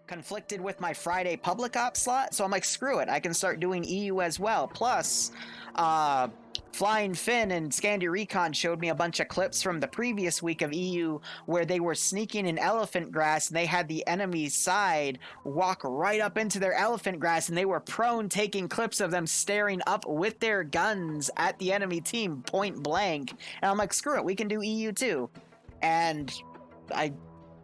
conflicted with my Friday public ops slot, so I'm like, screw it, I can start doing EU as well. Plus, Flying Finn and Scandi Recon showed me a bunch of clips from the previous week of EU where they were sneaking in elephant grass and they had the enemy side walk right up into their elephant grass and they were prone, taking clips of them staring up with their guns at the enemy team point blank. And I'm like, screw it, we can do EU too. And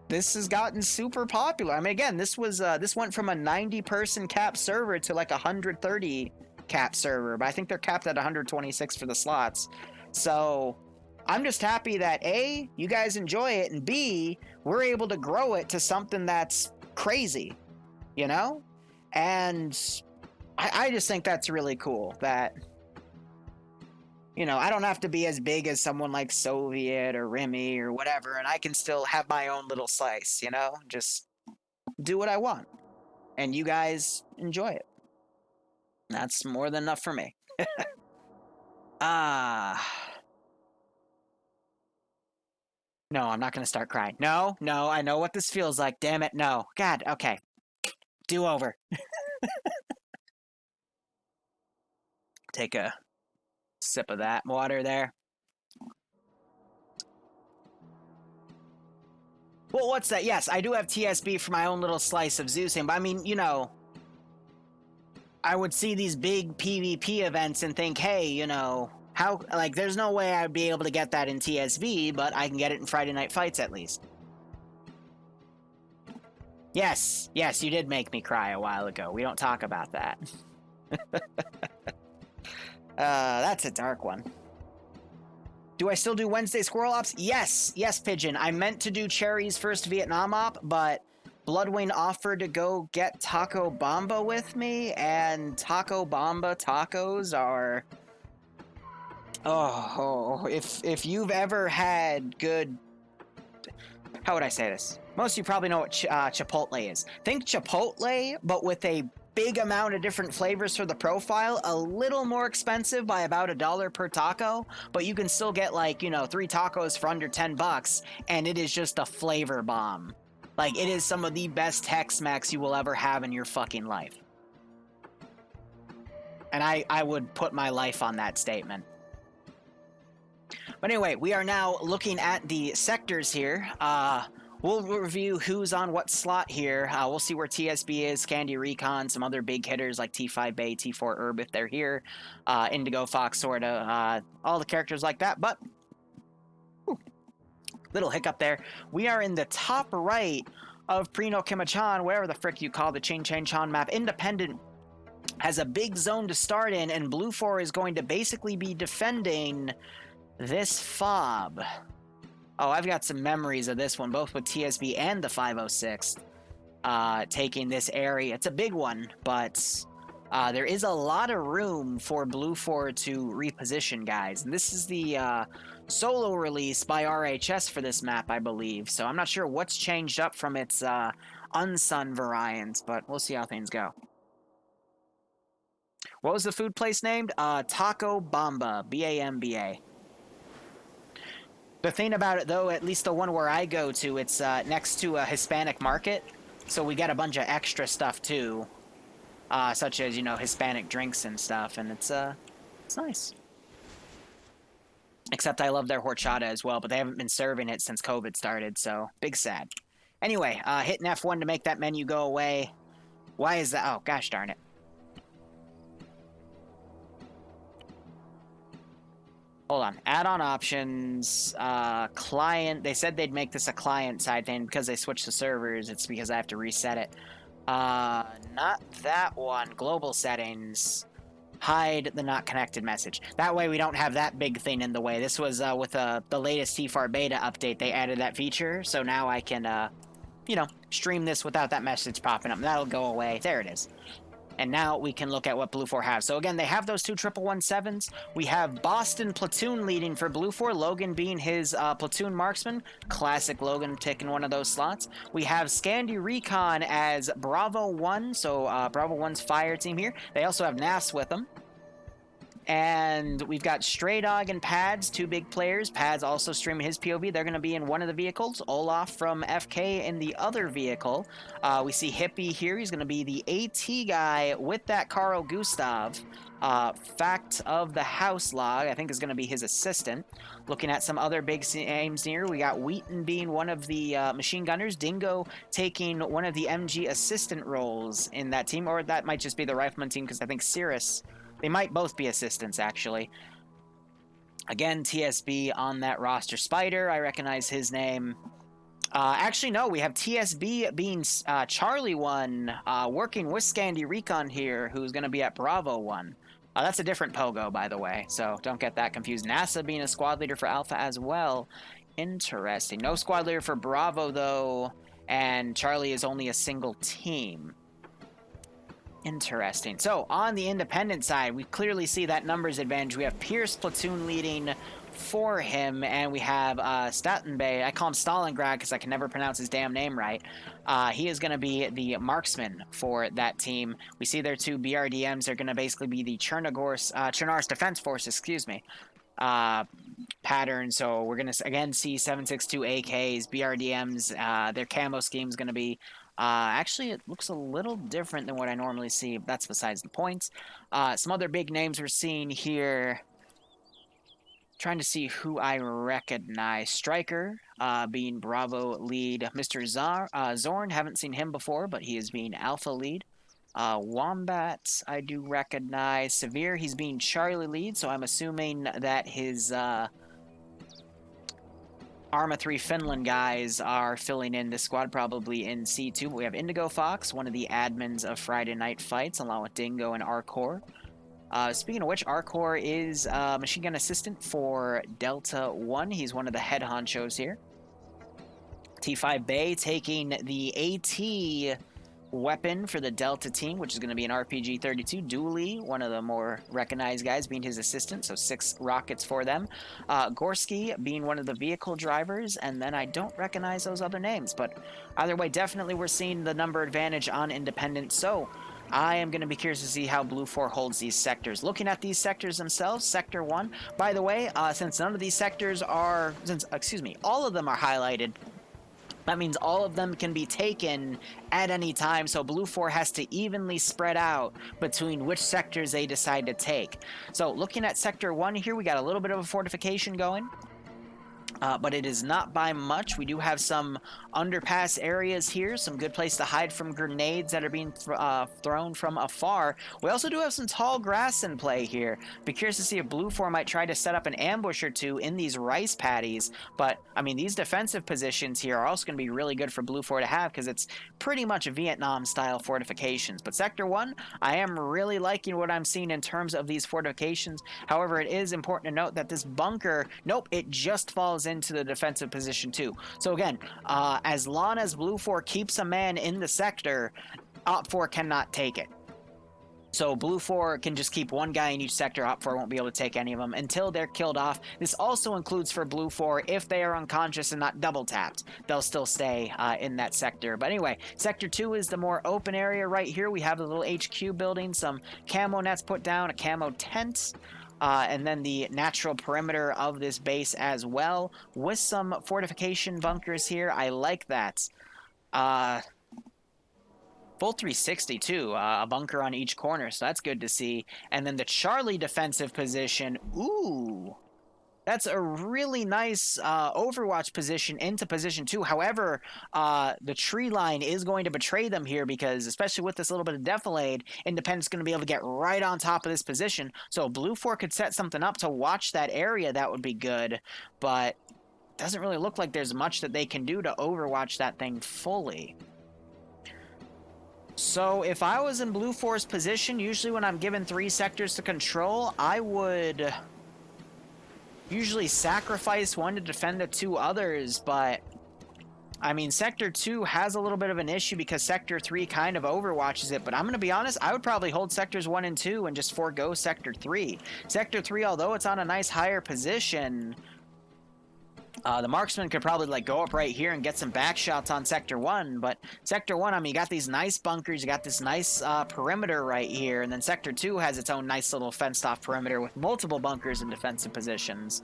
this has gotten super popular. I mean, again, this went from a 90-person cap server to like a 130 cap server, but I think they're capped at 126 for the slots. So I'm just happy that A, you guys enjoy it, and B, we're able to grow it to something that's crazy, you know? And I just think that's really cool that, you know, I don't have to be as big as someone like Soviet or Remy or whatever, and I can still have my own little slice, you know? Just do what I want. And you guys enjoy it. That's more than enough for me. No, I'm not going to start crying. No, I know what this feels like. Damn it, no. God, okay. Do over. Take a sip of that water there. Well, what's that? Yes, I do have TSB for my own little slice of Zeusing, but I mean, you know, I would see these big PvP events and think, hey, you know, how, like, there's no way I'd be able to get that in TSV, but I can get it in Friday Night Fights at least. Yes, you did make me cry a while ago. We don't talk about that. That's a dark one. Do I still do Wednesday Squirrel Ops? Yes, Pigeon. I meant to do Cherry's first Vietnam op, but Bloodwing offered to go get Taco Bamba with me, and Taco Bamba tacos are... Oh, if you've ever had good... How would I say this? Most of you probably know what Chipotle is. Think Chipotle, but with a big amount of different flavors for the profile, a little more expensive by about $1 per taco, but you can still get, like, you know, 3 tacos for under $10, and it is just a flavor bomb. Like, it is some of the best Tex-Mex you will ever have in your fucking life. And I would put my life on that statement. But anyway, we are now looking at the sectors here. We'll review who's on what slot here. We'll see where TSB is, Scandi Recon, some other big hitters like T5 Bay, T4 Herb if they're here, Indigo Fox, sorta, all the characters like that. But little hiccup there. We are in the top right of Prino Kimachan, wherever the frick you call the Ching Chang Chan map. Independent has a big zone to start in, and BLUFOR is going to basically be defending this fob. Oh, I've got some memories of this one, both with TSB and the 506, taking this area. It's a big one, but there is a lot of room for BLUFOR to reposition, guys. And this is the solo release by RHS for this map, I believe. So I'm not sure what's changed up from its Unsun variant, but we'll see how things go. What was the food place named? Taco Bamba, B-A-M-B-A. The thing about it, though, at least the one where I go to, it's next to a Hispanic market, so we got a bunch of extra stuff, too, such as, you know, Hispanic drinks and stuff, and it's nice. Except I love their horchata as well, but they haven't been serving it since COVID started, so big sad. Anyway, hitting F1 to make that menu go away. Why is that? Oh, gosh darn it. Hold on. Add-on options, client. They said they'd make this a client-side thing because they switched the servers. It's because I have to reset it. Not that one. Global settings. Hide the not connected message. That way we don't have that big thing in the way. This was with the latest TFAR beta update. They added that feature, so now I can, you know, stream this without that message popping up. That'll go away. There it is. And now we can look at what BLUFOR has. So again, they have those 2 1117s. We have Boston Platoon leading for BLUFOR, Logan being his platoon marksman. Classic Logan taking one of those slots. We have Scandi Recon as Bravo 1, so Bravo 1's fire team here. They also have NAS with them. And we've got Stray Dog and Pads, two big players. Pads also streaming his POV. They're going to be in one of the vehicles. Olaf from FK in the other vehicle. We see Hippie here. He's going to be the AT guy with that Carl Gustav. Fact of the House log, I think, is going to be his assistant. Looking at some other big names here, we got Wheaton being one of the machine gunners. Dingo taking one of the MG assistant roles in that team. Or that might just be the rifleman team, because I think Cirrus... They might both be assistants, actually. Again, TSB on that roster. Spider, I recognize his name. Actually, no, we have TSB being Charlie 1, working with Scandi Recon here, who's going to be at Bravo 1. That's a different Pogo, by the way, so don't get that confused. NASA being a squad leader for Alpha as well. Interesting. No squad leader for Bravo, though, and Charlie is only a single team. Interesting. So, on the independent side, we clearly see that numbers advantage. We have Pierce platoon leading for him, and we have Statenbay. I call him Stalingrad because I can never pronounce his damn name right. He is going to be the marksman for that team. We see their two BRDMs. They're going to basically be the Chernarus Defense Force, excuse me, pattern. So, we're going to, again, see 7.62 AKs, BRDMs. Their camo scheme is going to be... actually, it looks a little different than what I normally see. That's besides the point. Some other big names we're seeing here. Trying to see who I recognize. Striker, being Bravo lead. Mr. Zorn, haven't seen him before, but he is being Alpha lead. Wombat, I do recognize. Severe, he's being Charlie lead, so I'm assuming that his... Arma 3 Finland guys are filling in this squad, probably in C2. We have Indigo Fox, one of the admins of Friday Night Fights, along with Dingo and Arcor. Speaking of which, Arcor is machine gun assistant for Delta 1. He's one of the head honchos here. T5 Bay taking the AT weapon for the Delta team, which is going to be an RPG-32. Dooley, one of the more recognized guys, being his assistant, so 6 rockets for them. Gorski being one of the vehicle drivers, and then I don't recognize those other names, but either way, definitely we're seeing the number advantage on Independent, so I am going to be curious to see how BLUFOR holds these sectors. Looking at these sectors themselves, Sector 1, by the way, since none of these sectors are, all of them are highlighted, that means all of them can be taken at any time, so BLUFOR has to evenly spread out between which sectors they decide to take. So looking at Sector 1 here, we got a little bit of a fortification going. But it is not by much. We do have some underpass areas here, some good place to hide from grenades that are being thrown from afar. We also do have some tall grass in play here. Be curious to see if BLUFOR might try to set up an ambush or two in these rice paddies. But, I mean, these defensive positions here are also going to be really good for BLUFOR to have because it's pretty much Vietnam-style fortifications. But Sector 1, I am really liking what I'm seeing in terms of these fortifications. However, it is important to note that this bunker, nope, it just falls into the defensive position too. So again, as long as BLUFOR keeps a man in the sector, OPFOR cannot take it. So BLUFOR can just keep one guy in each sector. OPFOR won't be able to take any of them until they're killed off. This also includes for BLUFOR if they are unconscious and not double tapped. They'll still stay in that sector. But anyway, Sector 2 is the more open area right here. We have the little HQ building, some camo nets put down, a camo tent. And then the natural perimeter of this base as well, with some fortification bunkers here. I like that. Full 360 too, a bunker on each corner, so that's good to see. And then the Charlie defensive position, ooh, that's a really nice Overwatch position into position 2. However, the tree line is going to betray them here because, especially with this little bit of defilade, Independent's going to be able to get right on top of this position. So BLUFOR could set something up to watch that area. That would be good. But it doesn't really look like there's much that they can do to Overwatch that thing fully. So if I was in BLUFOR's position, usually when I'm given 3 sectors to control, I would usually sacrifice one to defend the 2 others, but I mean, Sector 2 has a little bit of an issue because Sector 3 kind of overwatches it, but I'm going to be honest, I would probably hold Sectors 1 and 2 and just forego Sector 3. Sector 3, although it's on a nice higher position, The marksman could probably like go up right here and get some back shots on Sector 1, but Sector 1, I mean, you got these nice bunkers, you got this nice perimeter right here, and then Sector 2 has its own nice little fenced-off perimeter with multiple bunkers and defensive positions.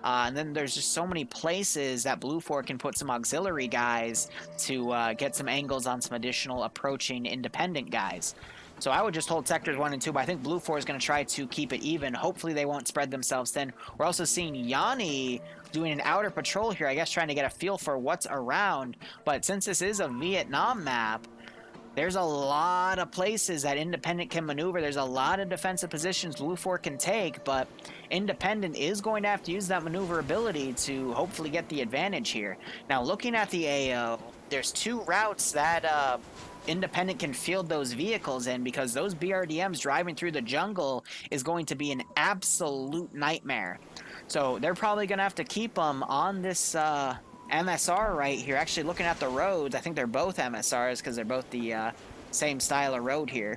And then there's just so many places that BLUFOR can put some auxiliary guys to get some angles on some additional approaching independent guys. So I would just hold sectors 1 and 2, but I think BLUFOR is going to try to keep it even. Hopefully they won't spread themselves thin. We're also seeing Yanni doing an outer patrol here, I guess trying to get a feel for what's around. But since this is a Vietnam map, there's a lot of places that Independent can maneuver. There's a lot of defensive positions BLUFOR can take, but Independent is going to have to use that maneuverability to hopefully get the advantage here. Now, looking at the AO, there's 2 routes that Independent can field those vehicles in, because those BRDMs driving through the jungle is going to be an absolute nightmare. So they're probably going to have to keep them on this MSR right here. Actually, looking at the roads, I think they're both MSRs because they're both the same style of road here.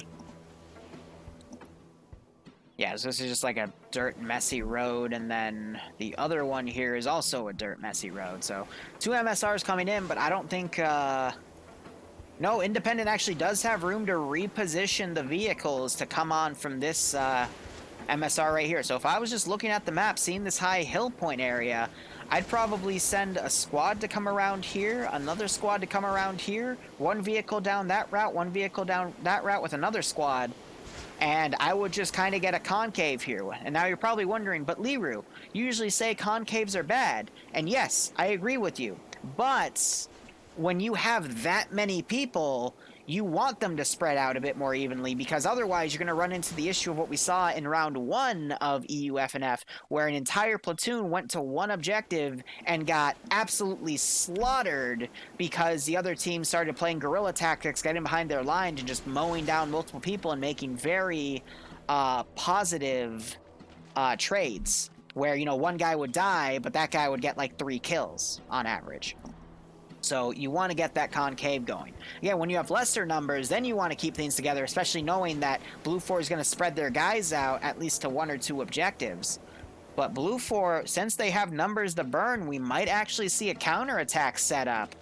Yeah, so this is just like a dirt messy road, and then the other one here is also a dirt messy road. So 2 MSRs coming in, but I don't think... No, Independent actually does have room to reposition the vehicles to come on from this MSR right here. So if I was just looking at the map, seeing this high hill point area, I'd probably send a squad to come around here, another squad to come around here, 1 vehicle down that route, 1 vehicle down that route with another squad, and I would just kind of get a concave here. And now you're probably wondering, but Liru, you usually say concaves are bad. And yes, I agree with you. But when you have that many people, you want them to spread out a bit more evenly, because otherwise you're going to run into the issue of what we saw in round 1 of EU FNF, where an entire platoon went to 1 objective and got absolutely slaughtered because the other team started playing guerrilla tactics, getting behind their line and just mowing down multiple people and making very positive trades, where, you know, 1 guy would die, but that guy would get like 3 kills on average. So you want to get that concave going. Yeah, when you have lesser numbers, then you want to keep things together, especially knowing that BLUFOR is going to spread their guys out at least to 1 or 2 objectives. But BLUFOR, since they have numbers to burn, we might actually see a counterattack set up.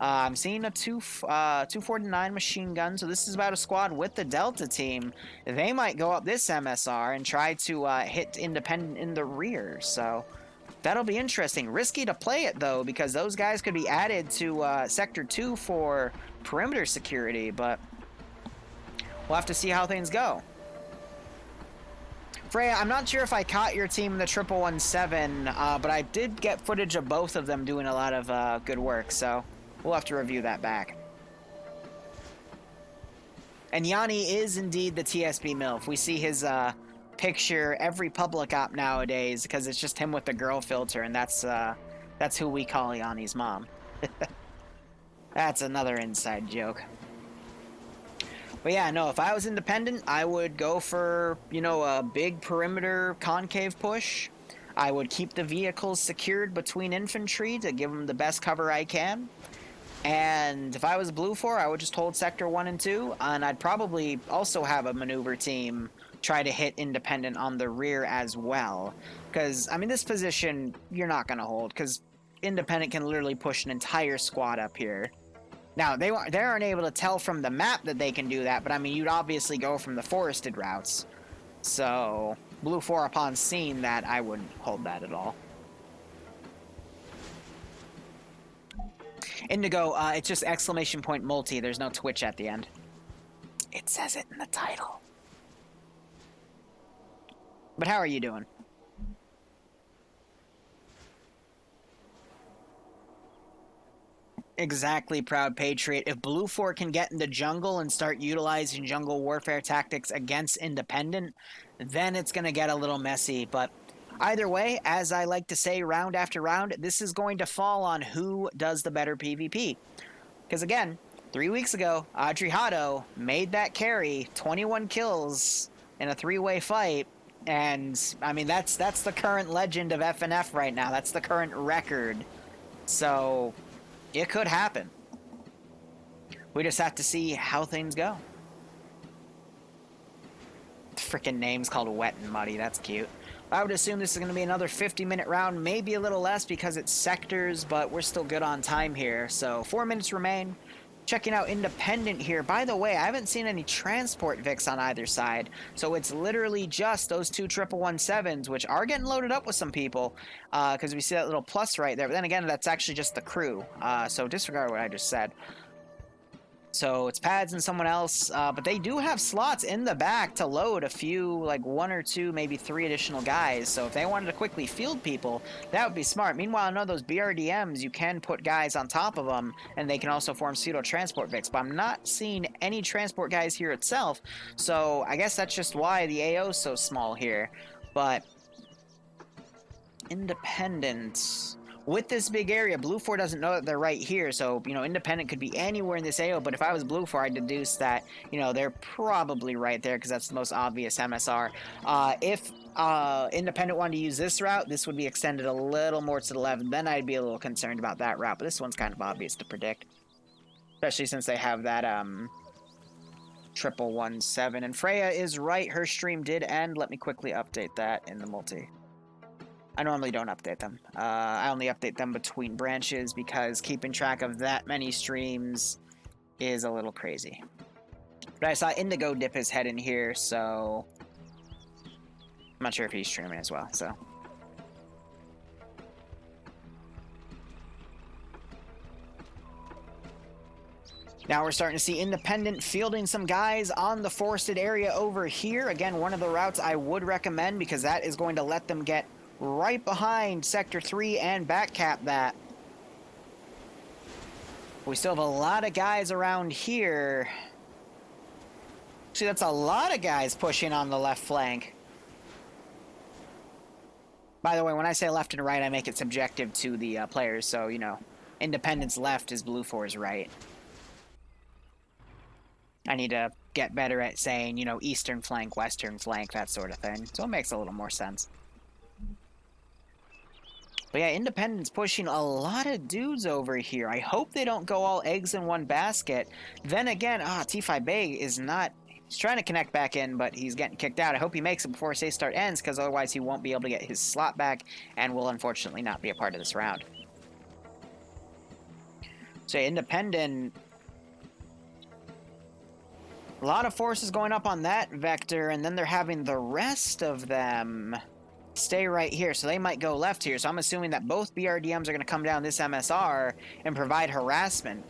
I'm seeing a 249 machine gun, so this is about a squad with the Delta team. They might go up this MSR and try to hit Independent in the rear, so... that'll be interesting. Risky to play it, though, because those guys could be added to Sector 2 for perimeter security, but we'll have to see how things go. Freya, I'm not sure if I caught your team in the 1117, but I did get footage of both of them doing a lot of good work, so we'll have to review that back. And Yanni is indeed the TSB MILF. We see his... picture every public op nowadays because it's just him with the girl filter, and that's who we call Yanni's mom. That's another inside joke. But yeah, no, if I was Independent, I would go for, you know, a big perimeter concave push. I would keep the vehicles secured between infantry to give them the best cover I can. And if I was BLUFOR, I would just hold Sector 1 and 2, and I'd probably also have a maneuver team try to hit Independent on the rear as well. Because, I mean, this position, you're not going to hold, because Independent can literally push an entire squad up here. Now, they aren't able to tell from the map that they can do that, but, I mean, you'd obviously go from the forested routes. So, BLUFOR, upon seeing that, I wouldn't hold that at all. Indigo, it's just exclamation point multi. There's no Twitch at the end. It says it in the title. But how are you doing? Exactly, Proud Patriot. If BLUFOR can get in the jungle and start utilizing jungle warfare tactics against Independent, then it's going to get a little messy. But either way, as I like to say round after round, this is going to fall on who does the better PvP. Because again, 3 weeks ago, Audrey Hotto made that carry, 21 kills in a 3-way fight. And, I mean, that's the current legend of FNF right now. That's the current record. So, it could happen. We just have to see how things go. Freaking name's called Wet and Muddy. That's cute. I would assume this is going to be another 50-minute round, maybe a little less because it's sectors, but we're still good on time here. So 4 minutes remain. Checking out Independent here. By the way, I haven't seen any transport Vics on either side, so it's literally just those two 1117s, which are getting loaded up with some people, because we see that little plus right there. But then again, that's actually just the crew, so disregard what I just said. So it's pads and someone else, but they do have slots in the back to load a few, like 1 or 2, maybe 3 additional guys. So if they wanted to quickly field people, that would be smart. Meanwhile, I know those BRDMs, you can put guys on top of them, and they can also form pseudo-transport Vics, but I'm not seeing any transport guys here itself, so I guess that's just why the AO is so small here. But Independent... With this big area, BLUFOR doesn't know that they're right here, so, you know, Independent could be anywhere in this AO, but if I was BLUFOR, I'd deduce that, you know, they're probably right there, because that's the most obvious MSR. If Independent wanted to use this route, this would be extended a little more to the left, then I'd be a little concerned about that route, but this one's kind of obvious to predict. Especially since they have that, 1117, and Freya is right, her stream did end. Let me quickly update that in the multi. I normally don't update them. I only update them between branches because keeping track of that many streams is a little crazy. But I saw Indigo dip his head in here, so I'm not sure if he's streaming as well, so. Now we're starting to see Independent fielding some guys on the forested area over here. Again, one of the routes I would recommend because that is going to let them get right behind Sector 3 and backcap that. We still have a lot of guys around here. See, that's a lot of guys pushing on the left flank. By the way, when I say left and right, I make it subjective to the players. So, you know, Independent's left is BLUFOR's right. I need to get better at saying, you know, eastern flank, western flank, that sort of thing. So it makes a little more sense. But yeah, Independent's pushing a lot of dudes over here. I hope they don't go all eggs in one basket. Then again, T5 Bay is not... He's trying to connect back in, but he's getting kicked out. I hope he makes it before safe start ends, because otherwise he won't be able to get his slot back, and will unfortunately not be a part of this round. So Independent... A lot of forces going up on that vector, and then they're having the rest of them stay right here, so they might go left here. So I'm assuming that both BRDMs are going to come down this MSR and provide harassment.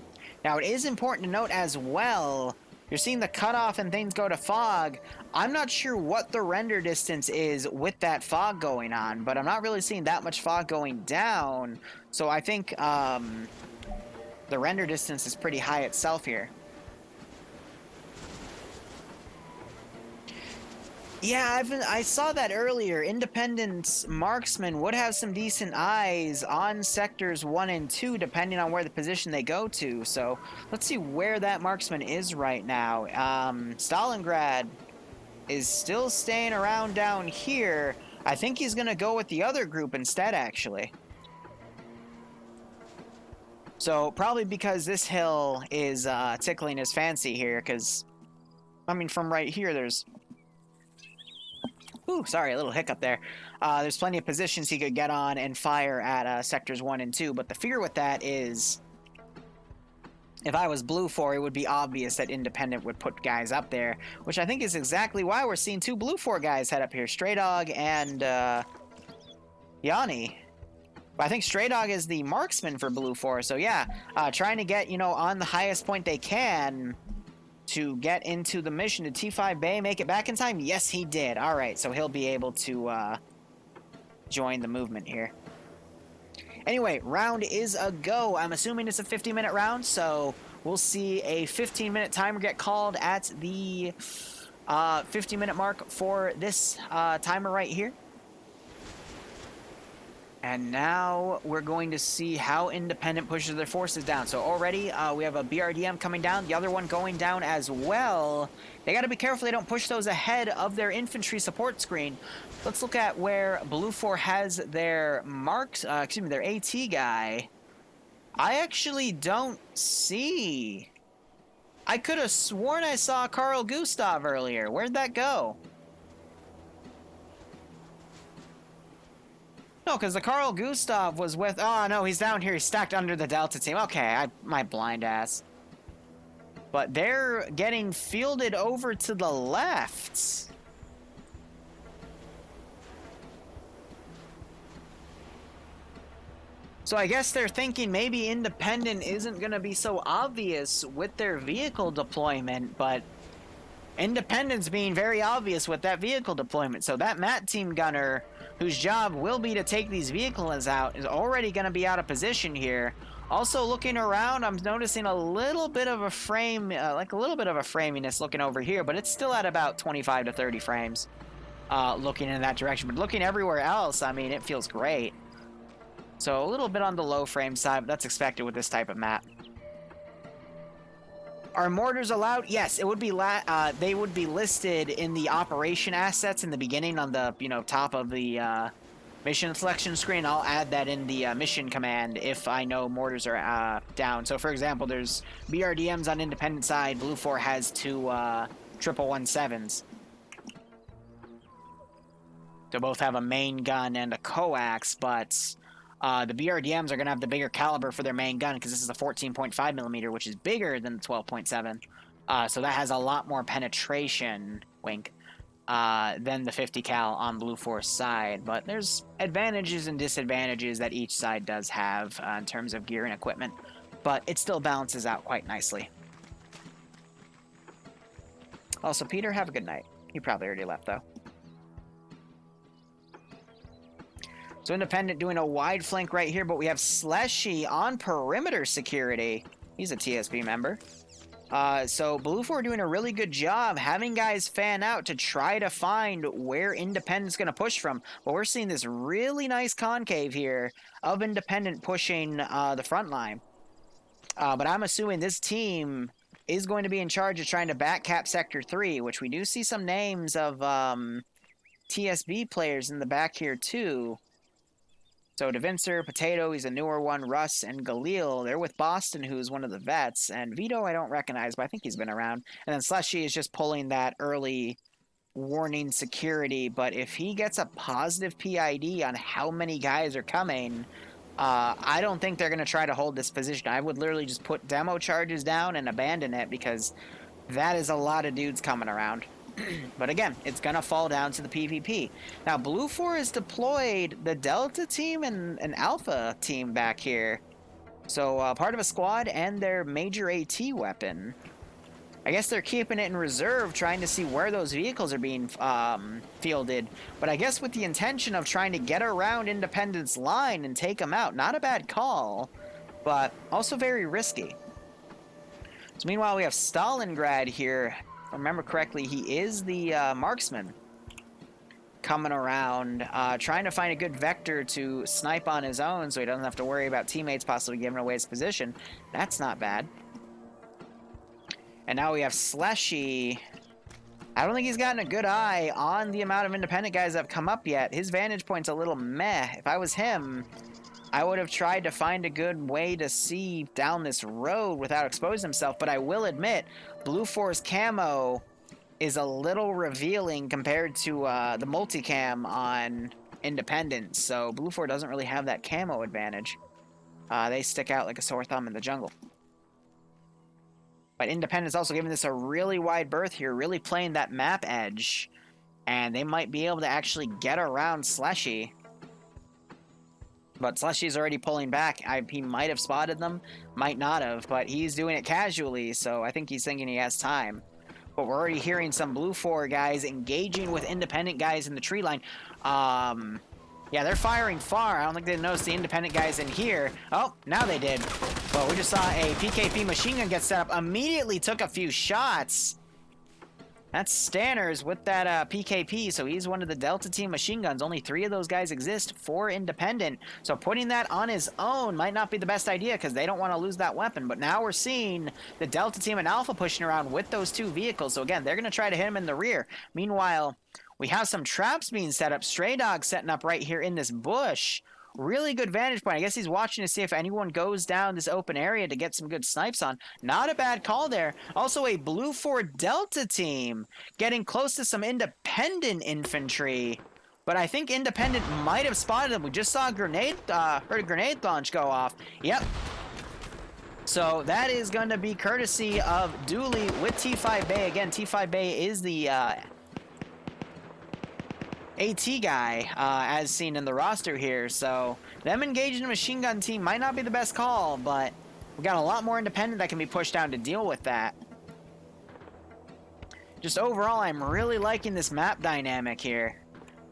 Now, it is important to note as well, you're seeing the cutoff and things go to fog. I'm not sure what the render distance is with that fog going on, but I'm not really seeing that much fog going down. So I think the render distance is pretty high itself here. Yeah, I saw that earlier. Independent's marksmen would have some decent eyes on sectors 1 and 2, depending on where the position they go to. So let's see where that marksman is right now. Stalingrad is still staying around down here. I think he's going to go with the other group instead, actually. So probably because this hill is tickling his fancy here, because, I mean, from right here, there's... Ooh, sorry, a little hiccup there. There's plenty of positions he could get on and fire at sectors 1 and 2, but the fear with that is, if I was BLUFOR, it would be obvious that Independent would put guys up there, which I think is exactly why we're seeing 2 BLUFOR guys head up here, Stray Dog and Yanni. But I think Stray Dog is the marksman for BLUFOR, so yeah, trying to get, you know, on the highest point they can to get into the mission. Did T5 Bay make it back in time? Yes, he did. All right, so he'll be able to join the movement here. Anyway, round is a go. I'm assuming it's a 50-minute round, so we'll see a 15-minute timer get called at the 50-minute mark for this timer right here. And now we're going to see how Independent pushes their forces down. So already we have a BRDM coming down, the other one going down as well. They got to be careful they don't push those ahead of their infantry support screen. Let's look at where BLUFOR has their marks, their AT guy. I actually don't see. I could have sworn I saw Carl Gustav earlier. Where'd that go? No, because the Carl Gustav was with... Oh, no, he's down here. He's stacked under the Delta team. Okay, my blind ass. But they're getting fielded over to the left. So I guess they're thinking maybe Independent isn't going to be so obvious with their vehicle deployment, but Independent's being very obvious with that vehicle deployment. So that MAT team gunner, whose job will be to take these vehicles out, is already going to be out of position here. Also looking around, I'm noticing a little bit of a frame, like a little bit of a framiness looking over here, but it's still at about 25 to 30 frames looking in that direction. But looking everywhere else, I mean, it feels great. So a little bit on the low frame side, but that's expected with this type of map. Are mortars allowed? Yes, it would be. They would be listed in the operation assets in the beginning on the top of the mission selection screen. I'll add that in the mission command if I know mortars are down. So for example, there's BRDMs on independent side. BLUFOR has 2 11117s. They both have a main gun and a coax, but the BRDMs are going to have the bigger caliber for their main gun because this is a 14.5 millimeter, which is bigger than the 12.7. So that has a lot more penetration, wink, than the 50 cal on BLUFOR's side. But there's advantages and disadvantages that each side does have in terms of gear and equipment. But it still balances out quite nicely. Also, Peter, have a good night. He probably already left, though. So Independent doing a wide flank right here, but we have Slushy on perimeter security. He's a TSP member. So BLUFOR doing a really good job having guys fan out to try to find where Independent's going to push from. But we're seeing this really nice concave here of Independent pushing the front line. But I'm assuming this team is going to be in charge of trying to backcap Sector 3, which we do see some names of TSB players in the back here too. So DeVincer, Potato, he's a newer one, Russ, and Galil, they're with Boston, who's one of the vets. And Vito, I don't recognize, but I think he's been around. And then Slushy is just pulling that early warning security. But if he gets a positive PID on how many guys are coming, I don't think they're going to try to hold this position. I would literally just put demo charges down and abandon it because that is a lot of dudes coming around. But again, it's going to fall down to the PvP. Now, BLUFOR has deployed the Delta team and an Alpha team back here. So, part of a squad and their major AT weapon. I guess they're keeping it in reserve, trying to see where those vehicles are being fielded. But I guess with the intention of trying to get around Independent's line and take them out. Not a bad call, but also very risky. So, meanwhile, we have Stalingrad here. If I remember correctly, he is the marksman coming around, trying to find a good vector to snipe on his own so he doesn't have to worry about teammates possibly giving away his position. That's not bad. And now we have Slushy. I don't think he's gotten a good eye on the amount of independent guys that have come up yet. His vantage point's a little meh. If I was him, I would have tried to find a good way to see down this road without exposing himself, but I will admit, BLUFOR's camo is a little revealing compared to the multicam on Independence, so BLUFOR doesn't really have that camo advantage. They stick out like a sore thumb in the jungle. But Independence also giving this a really wide berth here, really playing that map edge, and they might be able to actually get around Slushy. But Slushy's already pulling back. He might have spotted them, might not have, but he's doing it casually, so I think he's thinking he has time. But we're already hearing some BLUFOR guys engaging with independent guys in the tree line. Yeah, they're firing far. I don't think they noticed the independent guys in here. Oh, now they did. But we just saw a PKP machine gun get set up. Immediately took a few shots. That's Stanners with that PKP, so he's one of the Delta team machine guns. Only 3 of those guys exist for Independent. So putting that on his own might not be the best idea because they don't want to lose that weapon. But now we're seeing the Delta team and Alpha pushing around with those 2 vehicles. So again, they're going to try to hit him in the rear. Meanwhile, we have some traps being set up. Stray Dog setting up right here in this bush. Really good vantage point. I guess he's watching to see if anyone goes down this open area to get some good snipes on. Not a bad call there. Also a BLUFOR Delta team getting close to some independent infantry. But I think Independent might have spotted him. We just saw a grenade, heard a grenade launch go off. Yep. So that is going to be courtesy of Dooley with T5 Bay. Again, T5 Bay is the AT guy, as seen in the roster here. So them engaging a machine gun team might not be the best call, but we got a lot more Independent that can be pushed down to deal with that. Just overall, I'm really liking this map dynamic here.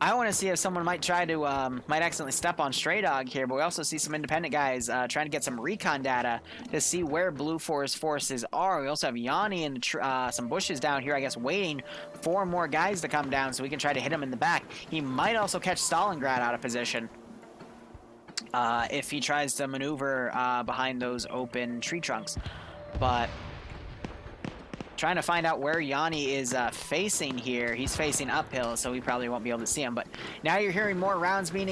I want to see if someone might try to, might accidentally step on Stray Dog here, but we also see some Independent guys trying to get some recon data to see where BLUFOR's forces are. We also have Yanni and some bushes down here, I guess, waiting for more guys to come down so we can try to hit him in the back. He might also catch Stalingrad out of position if he tries to maneuver behind those open tree trunks. But trying to find out where Yanni is facing here. He's facing uphill, so we probably won't be able to see him. But now you're hearing more rounds being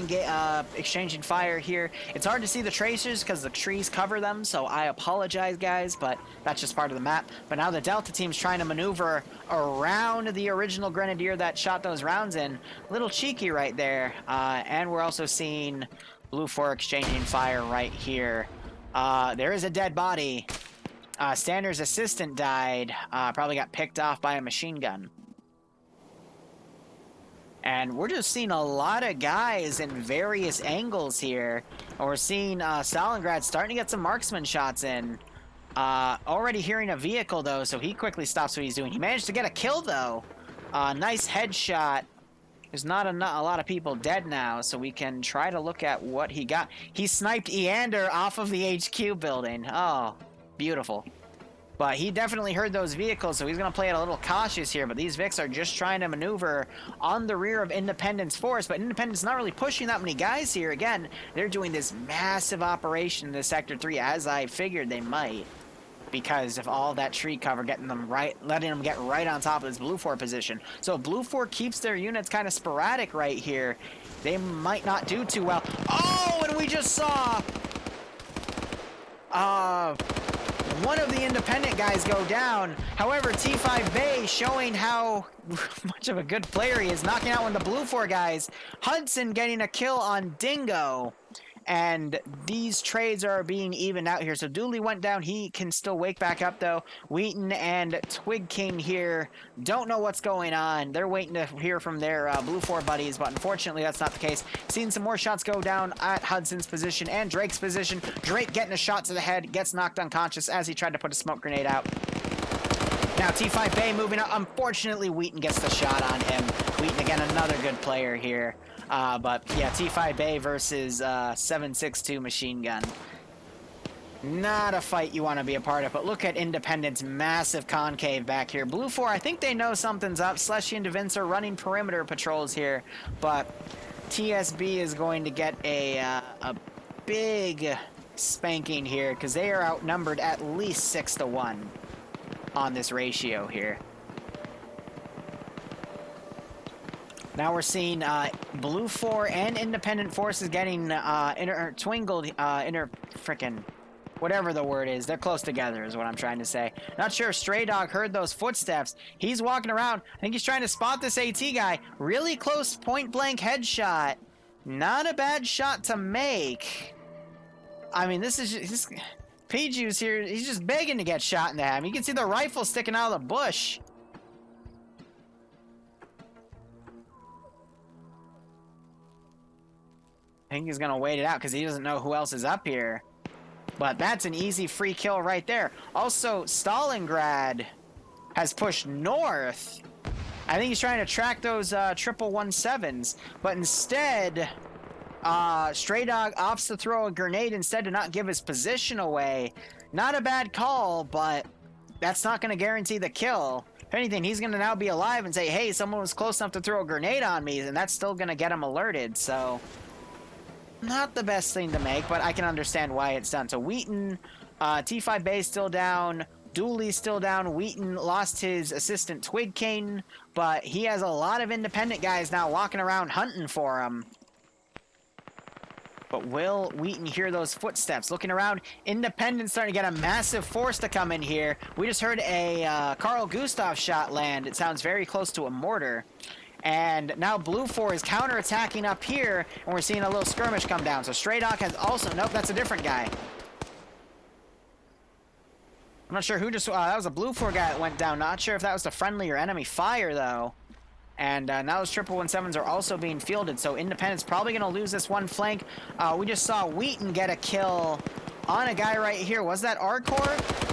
exchanging fire here. It's hard to see the tracers because the trees cover them, so I apologize, guys, but that's just part of the map. But now the Delta team's trying to maneuver around the original Grenadier that shot those rounds in. A little cheeky right there. And we're also seeing BLUFOR exchanging fire right here. There is a dead body. Stander's assistant died, probably got picked off by a machine gun. And we're just seeing a lot of guys in various angles here. And we're seeing Stalingrad starting to get some marksman shots in. Already hearing a vehicle, though, so he quickly stops what he's doing. He managed to get a kill, though. Nice headshot. There's not a lot of people dead now, so we can try to look at what he got. He sniped Eander off of the HQ building. Oh, beautiful. But he definitely heard those vehicles, so he's going to play it a little cautious here. But these Vics are just trying to maneuver on the rear of Independent's force. But Independent's not really pushing that many guys here. Again, they're doing this massive operation in the Sector 3, as I figured they might, because of all that tree cover, getting them right, letting them get right on top of this BLUFOR position. So BLUFOR keeps their units kind of sporadic right here. They might not do too well. Oh, and we just saw one of the Independent guys go down. However, T5 Bay showing how much of a good player he is, knocking out one of the BLUFOR guys. Hudson getting a kill on Dingo. And these trades are being evened out here. So Dooley went down. He can still wake back up, though. Wheaton and Twig King here don't know what's going on. They're waiting to hear from their BLUFOR buddies, but unfortunately that's not the case. Seeing some more shots go down at Hudson's position and Drake's position. Drake getting a shot to the head, gets knocked unconscious as he tried to put a smoke grenade out. Now T5 Bay moving up. Unfortunately, Wheaton gets the shot on him. Wheaton, again, another good player here. But yeah, T5 Bay versus 7.62 machine gun. Not a fight you want to be a part of, but look at Independent's massive concave back here. BLUFOR, I think they know something's up. Slushy and DeVince are running perimeter patrols here, but TSB is going to get a big spanking here because they are outnumbered at least 6-1 on this ratio here. Now we're seeing BLUFOR and Independent forces getting frickin' whatever the word is. They're close together is what I'm trying to say. Not sure if Stray Dog heard those footsteps. He's walking around. I think he's trying to spot this AT guy. Really close point-blank headshot. Not a bad shot to make. I mean, this is just... Piju's here. He's just begging to get shot in the head. You can see the rifle sticking out of the bush. I think he's going to wait it out because he doesn't know who else is up here. But that's an easy free kill right there. Also, Stalingrad has pushed north. I think he's trying to track those 1117s. But instead, Stray Dog opts to throw a grenade instead to not give his position away. Not a bad call, but that's not going to guarantee the kill. If anything, he's going to now be alive and say, hey, someone was close enough to throw a grenade on me, and that's still going to get him alerted. So... not the best thing to make, but I can understand why it's done. So Wheaton, T5 Bay still down, Dooley's still down. Wheaton lost his assistant Twig King, but he has a lot of Independent guys now walking around hunting for him. But will Wheaton hear those footsteps? Looking around, Independent starting to get a massive force to come in here. We just heard a Carl Gustav shot land. It sounds very close to a mortar. And now BLUFOR is counterattacking up here, and we're seeing a little skirmish come down. So Stray Dog has also... Nope, that's a different guy. I'm not sure who just... that was a BLUFOR guy that went down. Not sure if that was the friendly or enemy fire, though. And now those 1117s are also being fielded, so Independent's probably going to lose this one flank. We just saw Wheaton get a kill on a guy right here. Was that Arcor?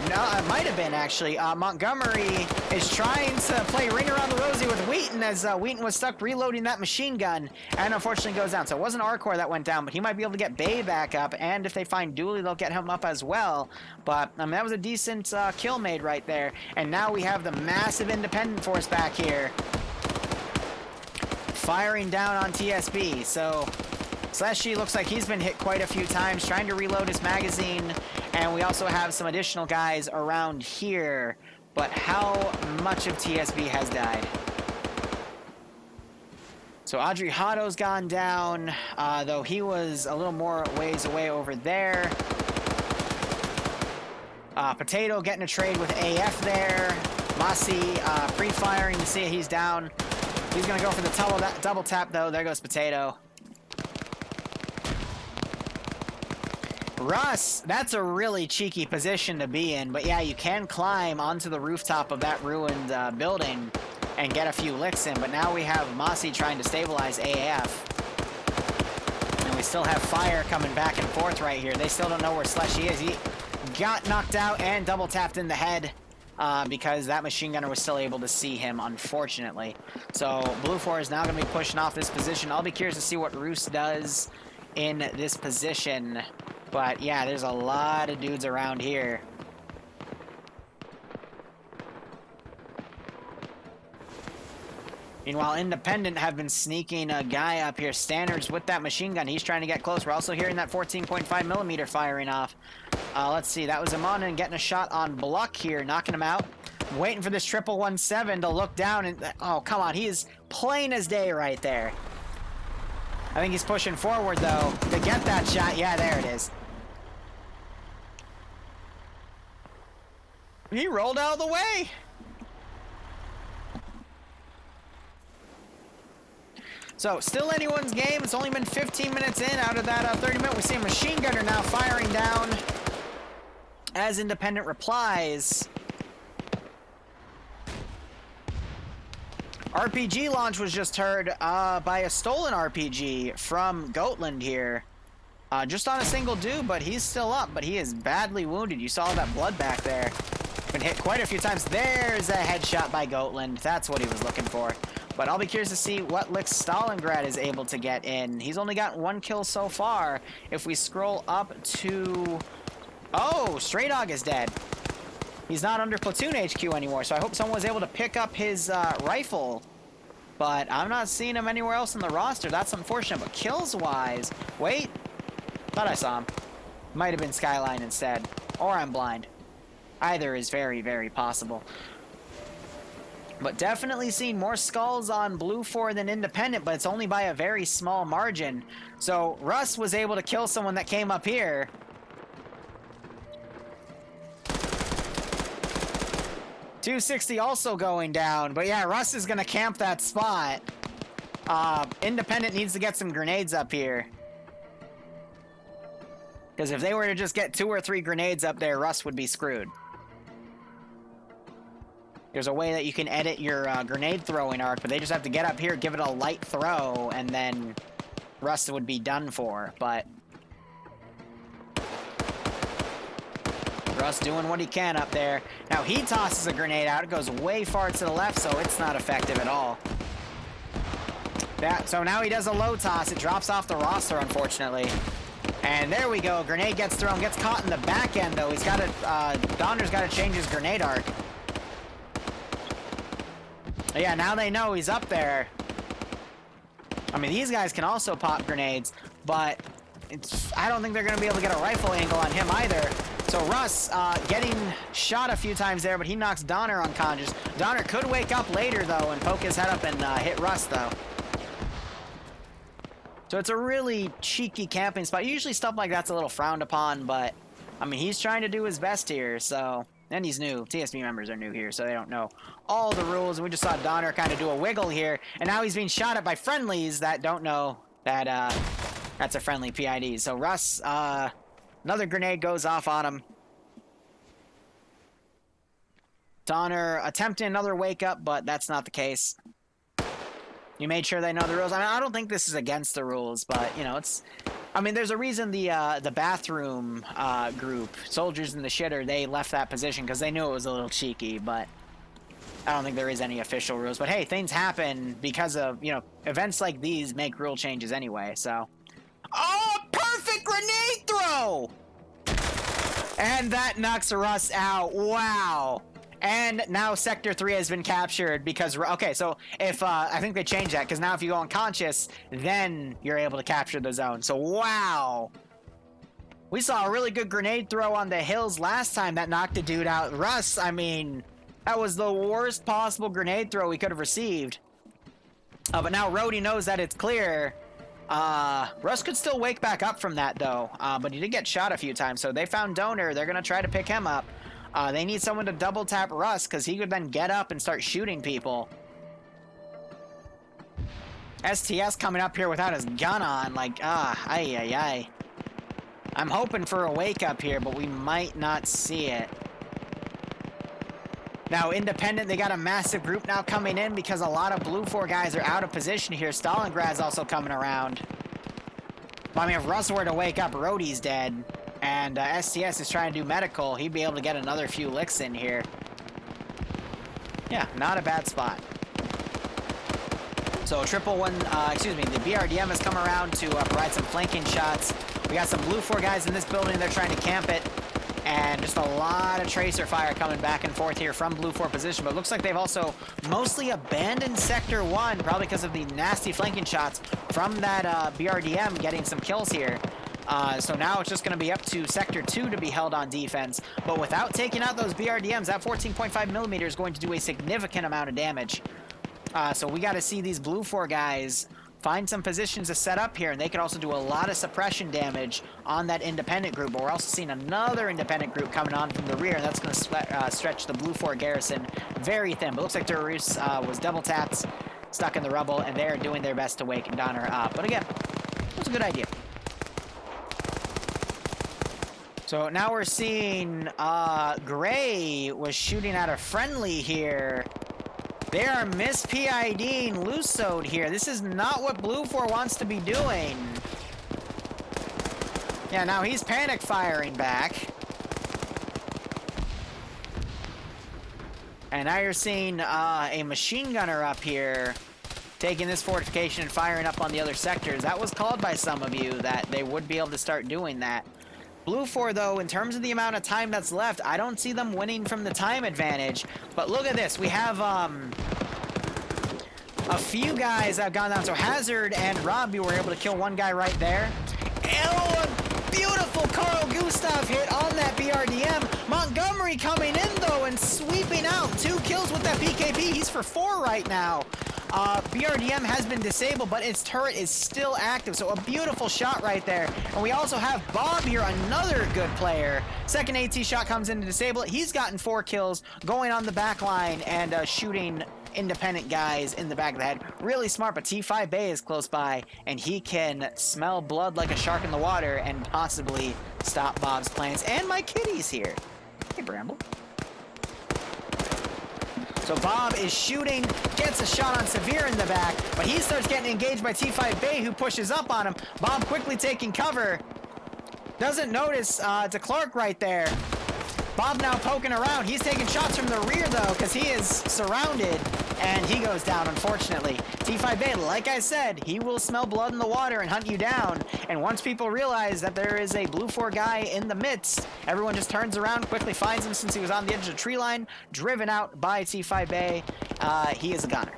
No, it might have been, actually. Montgomery is trying to play ring around the rosy with Wheaton as Wheaton was stuck reloading that machine gun and unfortunately goes down. So it wasn't Arcor that went down, but he might be able to get Bay back up, and if they find Dooley, they'll get him up as well. But, I mean, that was a decent kill made right there. And now we have the massive Independent force back here, firing down on TSB. So Slashy looks like he's been hit quite a few times trying to reload his magazine, and we also have some additional guys around here, but how much of TSB has died? So Audrey Hotto's gone down, though he was a little more ways away over there. Potato getting a trade with AF there. Mossy pre-firing to see he's down. He's going to go for the double tap, though. There goes Potato. Russ, that's a really cheeky position to be in. But yeah, you can climb onto the rooftop of that ruined building and get a few licks in. But now we have Mossy trying to stabilize AF. And we still have fire coming back and forth right here. They still don't know where Slushy is. He got knocked out and double tapped in the head. Because that machine gunner was still able to see him, unfortunately. So BLUFOR is now going to be pushing off this position. I'll be curious to see what Roos does in this position. But yeah, there's a lot of dudes around here. Meanwhile, Independent have been sneaking a guy up here. Standards with that machine gun. He's trying to get close. We're also hearing that 14.5mm firing off. Let's see. That was Amanan getting a shot on Bluck here, knocking him out. Waiting for this 1117 to look down and... Oh, come on. He is plain as day right there. I think he's pushing forward, though, to get that shot. Yeah, there it is. He rolled out of the way. So, still anyone's game. It's only been 15 minutes in out of that 30 minutes. We see a machine gunner now firing down as Independent replies. RPG launch was just heard by a stolen RPG from Goatland here. Just on a single dude, but he's still up, but he is badly wounded. You saw that blood back there. Been hit quite a few times. There's a headshot by Goatland. That's what he was looking for. But I'll be curious to see what Licks Stalingrad is able to get in. He's only got one kill so far. If we scroll up to... Oh, Stray Dog is dead. He's not under Platoon HQ anymore, so I hope someone was able to pick up his rifle. But I'm not seeing him anywhere else in the roster. That's unfortunate, but kills-wise... Wait. Thought I saw him. Might have been Skyline instead. Or I'm blind. Either is very, very possible. But definitely seen more skulls on BLUFOR than Independent, but it's only by a very small margin. So Russ was able to kill someone that came up here. .260 also going down, but yeah, Russ is gonna camp that spot. Independent needs to get some grenades up here. Because if they were to just get 2 or 3 grenades up there, Russ would be screwed. There's a way that you can edit your grenade throwing arc, but they just have to get up here, give it a light throw, and then Russ would be done for. But Russ doing what he can up there. Now he tosses a grenade out. It goes way far to the left, so it's not effective at all. So now he does a low toss. It drops off the roster, unfortunately. And there we go. Grenade gets thrown. Gets caught in the back end, though. He's got to... Donner's got to change his grenade arc. Yeah, now they know he's up there. I mean, these guys can also pop grenades, but I don't think they're going to be able to get a rifle angle on him either. So Russ getting shot a few times there, but he knocks Donner unconscious. Donner could wake up later, though, and poke his head up and hit Russ, though. So it's a really cheeky camping spot. Usually stuff like that's a little frowned upon, but, I mean, he's trying to do his best here, so... And he's new. TSB members are new here, so they don't know all the rules. And we just saw Donner kind of do a wiggle here. And now he's being shot at by friendlies that don't know that that's a friendly PID. So Russ, another grenade goes off on him. Donner attempting another wake up, but that's not the case. You made sure they know the rules. I mean, I don't think this is against the rules, but, you know, it's... I mean, there's a reason the bathroom group, Soldiers in the Shitter, they left that position because they knew it was a little cheeky, but I don't think there is any official rules. But, hey, things happen because of, you know, events like these make rule changes anyway, so... Oh, perfect grenade throw! And that knocks Russ out. Wow. And now Sector 3 has been captured because... Okay, so if... I think they changed that, because now if you go unconscious, then you're able to capture the zone. So, wow! We saw a really good grenade throw on the hills last time that knocked a dude out. Russ, I mean... That was the worst possible grenade throw we could have received. But now Rhodey knows that it's clear. Russ could still wake back up from that, though. But he did get shot a few times, so they found Donor. They're going to try to pick him up. They need someone to double tap Russ, because he could then get up and start shooting people. STS coming up here without his gun on, like, ay. I'm hoping for a wake up here, but we might not see it. Now, Independent, they got a massive group now coming in because a lot of BLUFOR guys are out of position here. Stalingrad's also coming around. But, I mean, if Russ were to wake up, Rhodey's dead. And STS is trying to do medical. He'd be able to get another few licks in here. Yeah, not a bad spot. So the BRDM has come around to provide some flanking shots. We got some BLUFOR guys in this building. They're trying to camp it. And just a lot of tracer fire coming back and forth here from BLUFOR position. But it looks like they've also mostly abandoned Sector 1, probably because of the nasty flanking shots from that BRDM getting some kills here. So now it's just going to be up to Sector 2 to be held on defense. But without taking out those BRDMs, that 14.5mm is going to do a significant amount of damage. So we got to see these BLUFOR guys find some positions to set up here, and they can also do a lot of suppression damage on that independent group. But we're also seeing another independent group coming on from the rear, and that's going to stretch the BLUFOR garrison very thin. But it looks like Durus was double tapped, stuck in the rubble, and they're doing their best to wake Donner up. But again, it was a good idea. So now we're seeing Gray was shooting at a friendly here. They are mis-PIDing Lusode here. This is not what BLUFOR wants to be doing. Yeah, now he's panic firing back. And now you're seeing a machine gunner up here taking this fortification and firing up on the other sectors. That was called by some of you that they would be able to start doing that. BLUFOR, though, in terms of the amount of time that's left, I don't see them winning from the time advantage. But look at this. We have a few guys that have gone down. So Hazard and Robbie were able to kill one guy right there. Oh, a beautiful Carl Gustav hit on that BRDM. Montgomery coming in, though, and sweeping out 2 kills with that PKP. He's for 4 right now. BRDM has been disabled, but its turret is still active, so a beautiful shot right there. And we also have Bob here, another good player. Second AT shot comes in to disable it. He's gotten 4 kills, going on the back line and shooting independent guys in the back of the head. Really smart, but T5 Bay is close by, and he can smell blood like a shark in the water and possibly stop Bob's plans. And my kitty's here. Hey, Bramble. So Bob is shooting, gets a shot on Severe in the back, but he starts getting engaged by T5 Bay, who pushes up on him. Bob quickly taking cover. Doesn't notice DeClark right there. Bob now poking around. He's taking shots from the rear, though, because he is surrounded, and he goes down, unfortunately. T5 Bay, like I said, he will smell blood in the water and hunt you down. And once people realize that there is a BLUFOR guy in the midst, everyone just turns around, quickly finds him since he was on the edge of the tree line, driven out by T5 Bay. He is a gunner.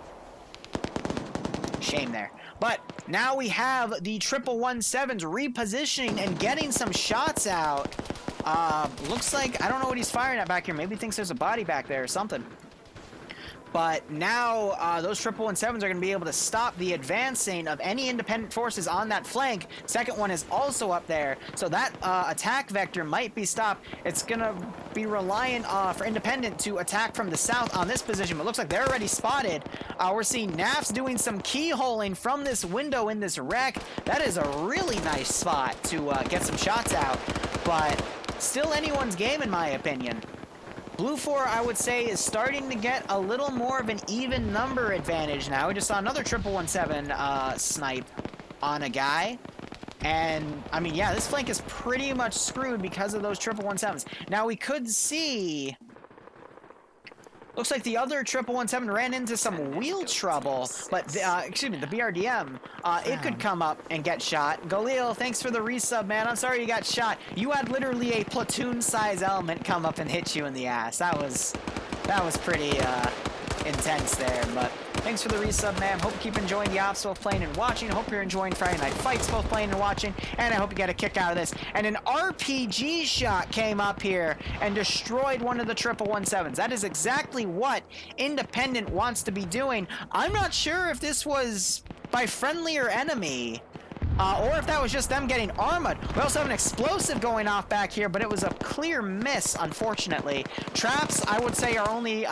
Shame there. But now we have the 1117s repositioning and getting some shots out. Looks like, I don't know what he's firing at back here. Maybe he thinks there's a body back there or something. But now those 1117s are going to be able to stop the advancing of any independent forces on that flank. Second one is also up there, so that attack vector might be stopped. It's going to be reliant for independent to attack from the south on this position, but looks like they're already spotted. We're seeing NAFs doing some keyholing from this window in this wreck. That is a really nice spot to get some shots out, but still anyone's game in my opinion. BLUFOR, I would say, is starting to get a little more of an even number advantage now. We just saw another 1117 snipe on a guy. And, I mean, yeah, this flank is pretty much screwed because of those 1117s. Now, we could see... Looks like the other 1117 ran into some wheel trouble, but, excuse me, the BRDM, it could come up and get shot. Galil, thanks for the resub, man. I'm sorry you got shot. You had literally a platoon-size element come up and hit you in the ass. That was pretty, intense there, but thanks for the resub, man. Hope you keep enjoying the ops both playing and watching. Hope you're enjoying Friday Night Fights both playing and watching, and I hope you get a kick out of this. And an RPG shot came up here and destroyed one of the 1117s. That is exactly what Independent wants to be doing. I'm not sure if this was by friendly or enemy. Or if that was just them getting armored. We also have an explosive going off back here, but it was a clear miss, unfortunately. Traps, I would say, are only,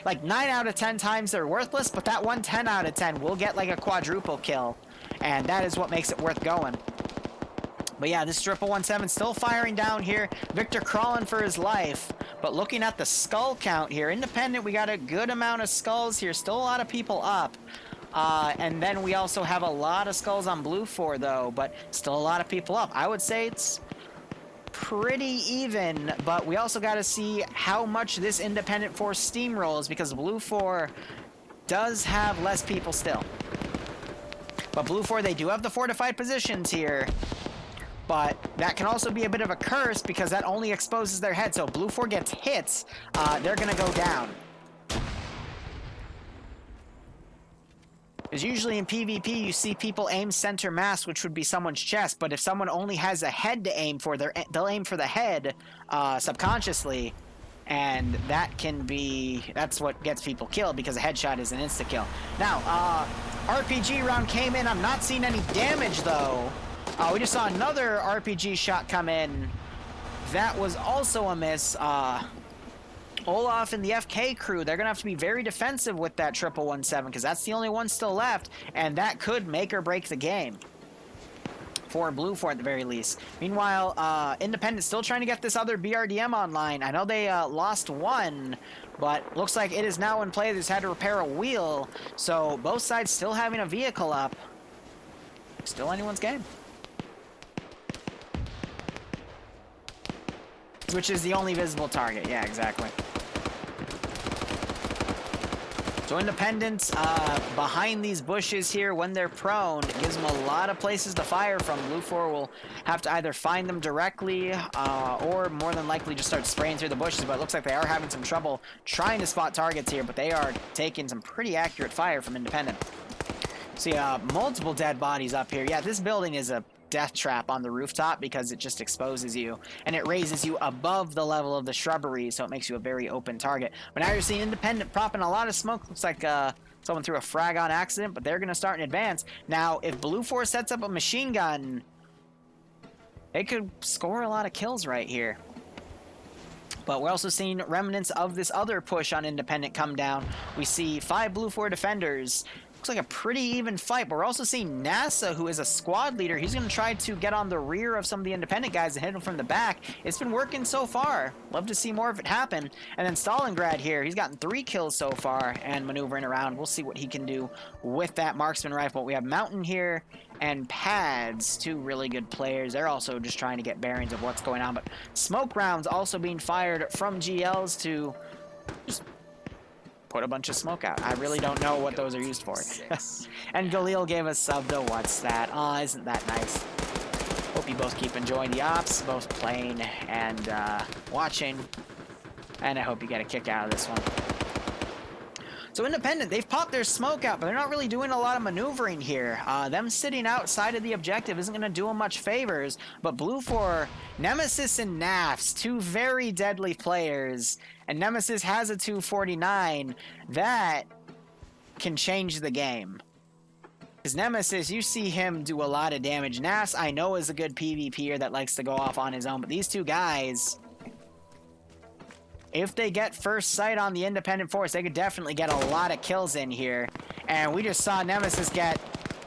like 9 out of 10 times they're worthless, but that one 10 out of 10 will get, like, a quadruple kill. And that is what makes it worth going. But yeah, this 1117 still firing down here. Victor crawling for his life. But looking at the skull count here, Independent, we got a good amount of skulls here. Still a lot of people up. And then we also have a lot of skulls on BLUFOR, though, but still a lot of people up. I would say it's pretty even, but we also got to see how much this independent force steamrolls, because BLUFOR does have less people still. But BLUFOR, they do have the fortified positions here, but that can also be a bit of a curse because that only exposes their head. So if BLUFOR gets hits, they're going to go down. Because usually in PvP, you see people aim center mass, which would be someone's chest. But if someone only has a head to aim for, they'll aim for the head subconsciously. And that can be... that's what gets people killed, because a headshot is an insta-kill. Now, RPG round came in. I'm not seeing any damage, though. We just saw another RPG shot come in. That was also a miss. Olaf and the FK crew, they're going to have to be very defensive with that 1117, because that's the only one still left, and that could make or break the game. For BLUFOR at the very least. Meanwhile, Independent still trying to get this other BRDM online. I know they lost one, but looks like it is now in play. They just had to repair a wheel, so both sides still having a vehicle up. Still anyone's game. Which is the only visible target. Yeah, exactly. So Independent, behind these bushes here, when they're prone, it gives them a lot of places to fire from. BLUFOR will have to either find them directly, or more than likely just start spraying through the bushes, but it looks like they are having some trouble trying to spot targets here, but they are taking some pretty accurate fire from Independent. See, multiple dead bodies up here. Yeah, this building is a death trap on the rooftop because it just exposes you and it raises you above the level of the shrubbery, so it makes you a very open target. But now you're seeing Independent propping a lot of smoke. Looks like someone threw a frag on accident, but they're going to start in advance. Now, if BLUFOR sets up a machine gun, they could score a lot of kills right here. But we're also seeing remnants of this other push on Independent come down. We see 5 BLUFOR defenders. Looks like a pretty even fight, but we're also seeing NASA, who is a squad leader. He's going to try to get on the rear of some of the Independent guys and hit them from the back. It's been working so far. Love to see more of it happen. And then Stalingrad here, he's gotten 3 kills so far and maneuvering around. We'll see what he can do with that marksman rifle. We have Mountain here and Pads, 2 really good players. They're also just trying to get bearings of what's going on. But smoke rounds also being fired from GLs to just put a bunch of smoke out. I really don't know what those are used for. And Galil gave us sub to what's that? Aw, isn't that nice? Hope you both keep enjoying the ops, both playing and watching. And I hope you get a kick out of this one. So Independent, they've popped their smoke out, but they're not really doing a lot of maneuvering here. Them sitting outside of the objective isn't going to do them much favors, but BLUFOR, Nemesis and Nafs, two very deadly players, and Nemesis has a 249. That can change the game. Because Nemesis, you see him do a lot of damage. Nafs, I know, is a good PvPer that likes to go off on his own, but these two guys, if they get first sight on the independent force, they could definitely get a lot of kills in here. And we just saw Nemesis get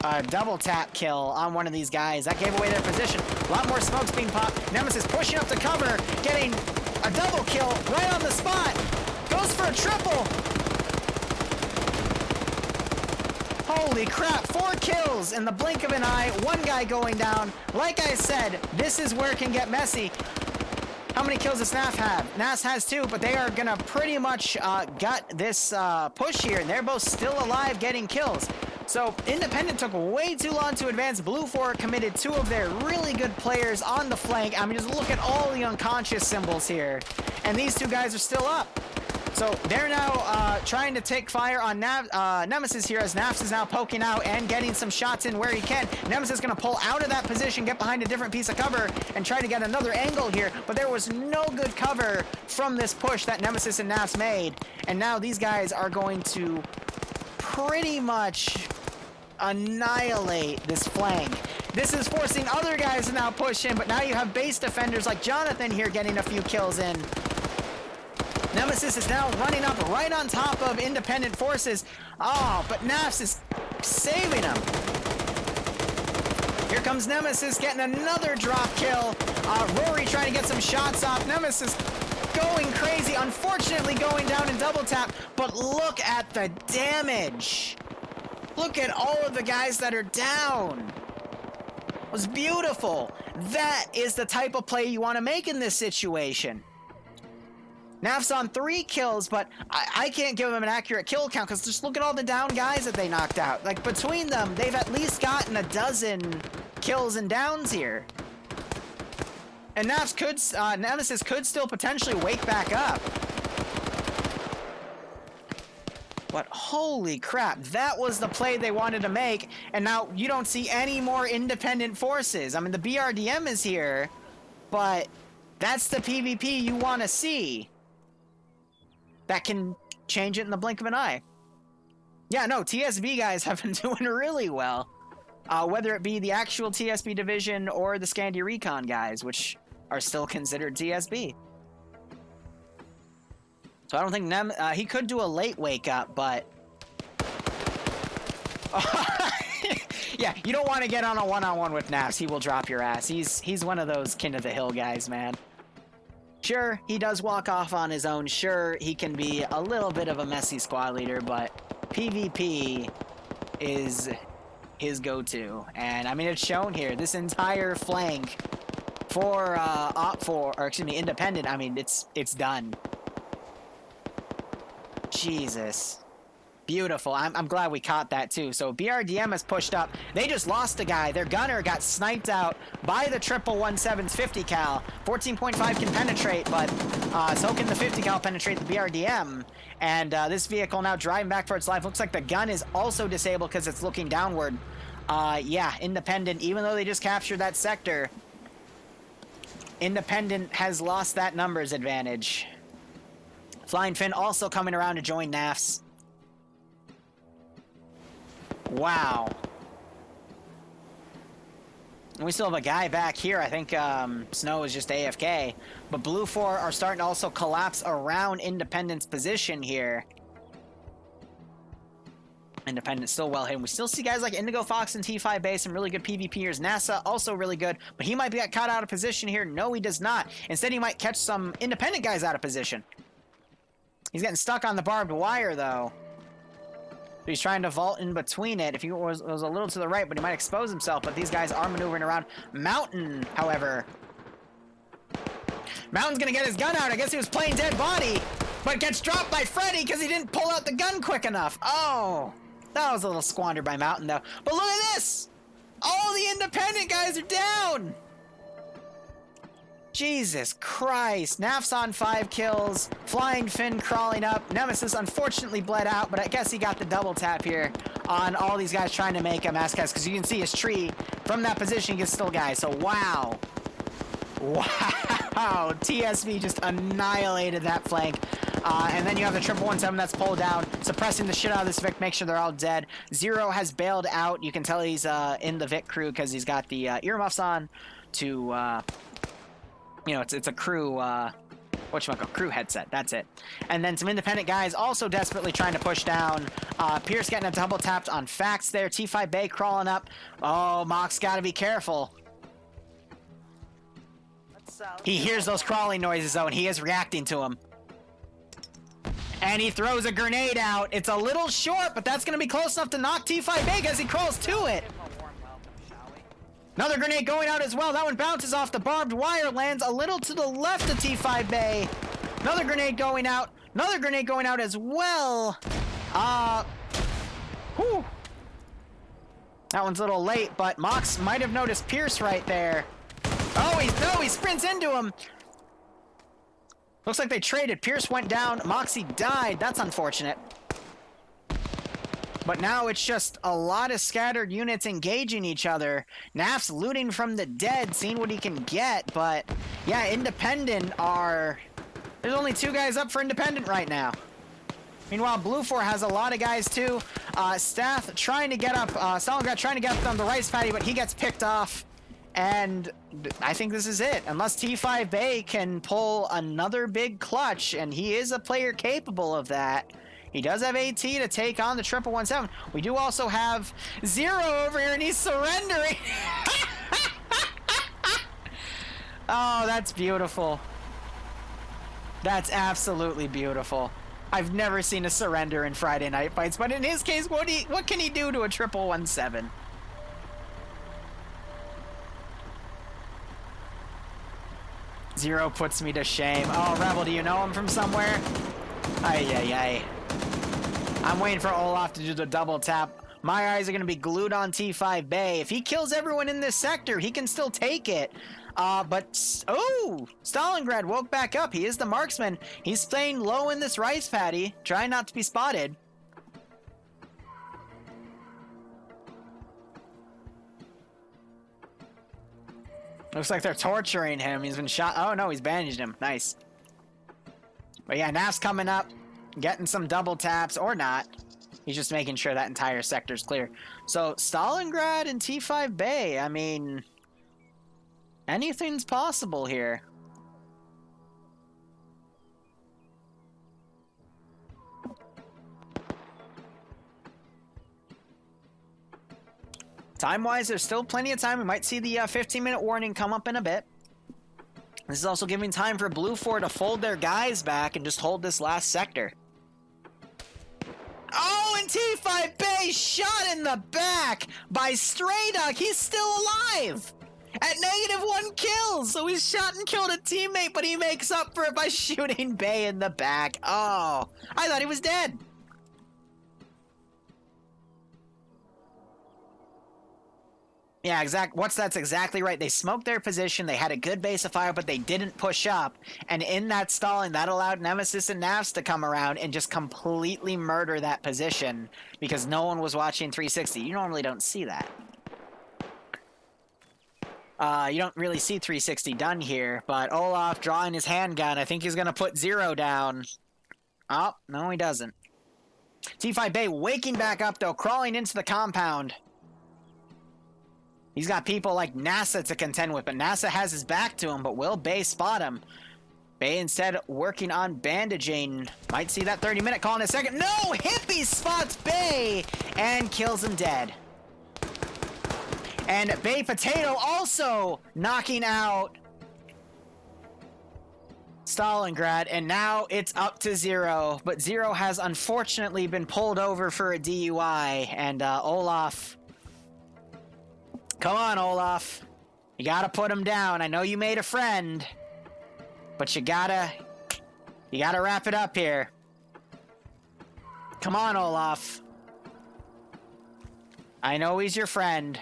a double tap kill on one of these guys. That gave away their position. A lot more smokes being popped. Nemesis pushing up to cover, getting a double kill right on the spot. Goes for a triple. Holy crap, 4 kills in the blink of an eye, one guy going down. Like I said, this is where it can get messy. How many kills does Naf have? Naf has 2, but they are gonna pretty much gut this push here, and they're both still alive getting kills. So Independent took way too long to advance. BLUFOR committed 2 of their really good players on the flank. I mean, just look at all the unconscious symbols here. And these 2 guys are still up. So they're now trying to take fire on Nemesis here, as Nafs is now poking out and getting some shots in where he can. Nemesis is going to pull out of that position, get behind a different piece of cover, and try to get another angle here. But there was no good cover from this push that Nemesis and Nafs made. And now these guys are going to pretty much annihilate this flank. This is forcing other guys to now push in, but now you have base defenders like Jonathan here getting a few kills in. Nemesis is now running up right on top of independent forces. Oh, but Nafs is saving him. Here comes Nemesis getting another drop kill. Rory trying to get some shots off. Nemesis going crazy, unfortunately going down in double tap, but look at the damage. Look at all of the guys that are down. It was beautiful. That is the type of play you want to make in this situation. Naf's on 3 kills, but I can't give him an accurate kill count because just look at all the down guys that they knocked out. Like, between them, they've at least gotten a dozen kills and downs here. And Nemesis could still potentially wake back up. But holy crap, that was the play they wanted to make, and now you don't see any more independent forces. I mean, the BRDM is here, but that's the PvP you want to see. That can change it in the blink of an eye. Yeah, no, TSB guys have been doing really well. Whether it be the actual TSB division or the Scandi Recon guys, which are still considered TSB. So I don't think he could do a late wake up, but yeah, you don't want to get on a one-on-one with Nafs. He will drop your ass. He's one of those kin of the hill guys, man. Sure, he does walk off on his own. Sure, he can be a little bit of a messy squad leader, but PvP is his go-to. And I mean, it's shown here. This entire flank for OPFOR, or excuse me, Independent, I mean, it's done. Jesus. Beautiful. I'm glad we caught that too. So BRDM has pushed up. They just lost a guy. Their gunner got sniped out by the 1117s 50 cal. 14.5 can penetrate, but so can the 50 cal penetrate the BRDM. And this vehicle now driving back for its life. Looks like the gun is also disabled because it's looking downward. Yeah, Independent, even though they just captured that sector, Independent has lost that numbers advantage. Flying Finn also coming around to join Nafs. Wow. And we still have a guy back here. I think Snow is just AFK. But BLUFOR are starting to also collapse around Independent's position here. Independent still well hidden. We still see guys like Indigo Fox and T5 Base, some really good PvPers. NASA also really good, but he might be caught out of position here. No, he does not. Instead, he might catch some Independent guys out of position. He's getting stuck on the barbed wire, though. He's trying to vault in between it. If he was a little to the right, but he might expose himself. But these guys are maneuvering around. Mountain, however. Mountain's going to get his gun out. I guess he was playing dead body. But gets dropped by Freddy because he didn't pull out the gun quick enough. Oh, that was a little squandered by Mountain, though. But look at this. All the Independent guys are down. Jesus Christ. Naf's on 5 kills. Flying Finn crawling up. Nemesis unfortunately bled out, but I guess he got the double tap here on all these guys trying to make him SKS, because you can see his tree from that position gets still guys. So wow. Wow. TSV just annihilated that flank. And then you have the 1117 that's pulled down, suppressing the shit out of this Vic, make sure they're all dead. Zero has bailed out. You can tell he's in the Vic crew because he's got the earmuffs on to... you know, it's a crew, crew headset. That's it. And then some independent guys also desperately trying to push down. Pierce getting a double tapped on Fax there. T5 Bay crawling up. Oh, Mox got to be careful. He hears those crawling noises, though, and he is reacting to them. And he throws a grenade out. It's a little short, but that's going to be close enough to knock T5 Bay as he crawls to it. Another grenade going out as well. That one bounces off the barbed wire, lands a little to the left of T5 Bay. Another grenade going out. Another grenade going out as well. Whew. That one's a little late, but Mox might have noticed Pierce right there. Oh, he sprints into him. Looks like they traded. Pierce went down. Moxie died. That's unfortunate. But now it's just a lot of scattered units engaging each other. Naf's looting from the dead, seeing what he can get. But, yeah, Independent are... There's only 2 guys up for Independent right now. Meanwhile, BLUFOR has a lot of guys, too. Stath trying to get up... Stalingrad trying to get up on the rice paddy, but he gets picked off. And I think this is it. Unless T5 Bay can pull another big clutch, and he is a player capable of that... He does have AT to take on the 1117. We do also have Zero over here, and he's surrendering. Oh, that's beautiful. That's absolutely beautiful. I've never seen a surrender in Friday Night Fights, but in his case, what can he do to a 1117? Zero puts me to shame. Oh, Rebel, do you know him from somewhere? Ay, ay, ay. I'm waiting for Olaf to do the double tap. My eyes are going to be glued on T5 Bay. If he kills everyone in this sector, he can still take it. But, oh, Stalingrad woke back up. He is the marksman. He's staying low in this rice paddy, trying not to be spotted. Looks like they're torturing him. He's been shot. Oh, no, he's bandaged him. Nice. But yeah, Naf's coming up. Getting some double taps, or not. He's just making sure that entire sector's clear. So, Stalingrad and T5 Bay, I mean... anything's possible here. Time-wise, there's still plenty of time. We might see the 15-minute warning come up in a bit. This is also giving time for BLUFOR to fold their guys back and just hold this last sector. Oh, and T5 Bay shot in the back by Strayduck. He's still alive at -1 kills. So he's shot and killed a teammate, but he makes up for it by shooting Bay in the back. Oh, I thought he was dead. Yeah, that's exactly right. They smoked their position. They had a good base of fire, but they didn't push up. And in that stalling, that allowed Nemesis and Navs to come around and just completely murder that position because no one was watching 360. You normally don't see that. You don't really see 360 done here, but Olaf drawing his handgun. I think he's going to put Zero down. Oh, no, he doesn't. T5 Bay waking back up, though, crawling into the compound. He's got people like NASA to contend with, but NASA has his back to him, but will Bay spot him? Bay instead working on bandaging. Might see that 30-minute call in a second. No! Hippie spots Bay and kills him dead. And Bay Potato also knocking out Stalingrad, and now it's up to Zero. But Zero has unfortunately been pulled over for a DUI, and Olaf... Come on, Olaf. You gotta put him down. I know you made a friend, but you gotta wrap it up here. Come on, Olaf. I know he's your friend.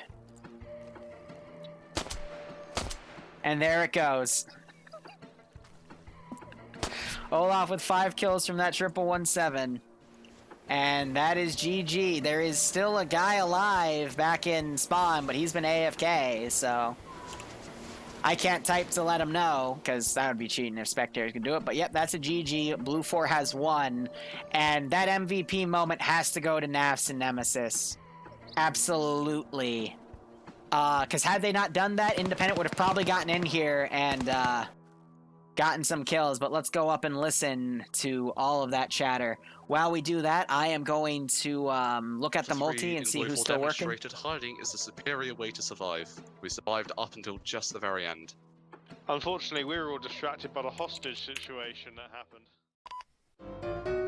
And there it goes. Olaf with 5 kills from that 1117. And that is GG. There is still a guy alive back in spawn, but he's been AFK, so I can't type to let him know, because that would be cheating if spectators can do it. But yep, that's a GG. BLUFOR has won. And that MVP moment has to go to Nafs and Nemesis. Absolutely. Because had they not done that, Independent would have probably gotten in here and gotten some kills. But let's go up and listen to all of that chatter. While we do that, I am going to look at the multi and see who's still working. Hiding is the superior way to survive. We survived up until just the very end. Unfortunately, we were all distracted by the hostage situation that happened.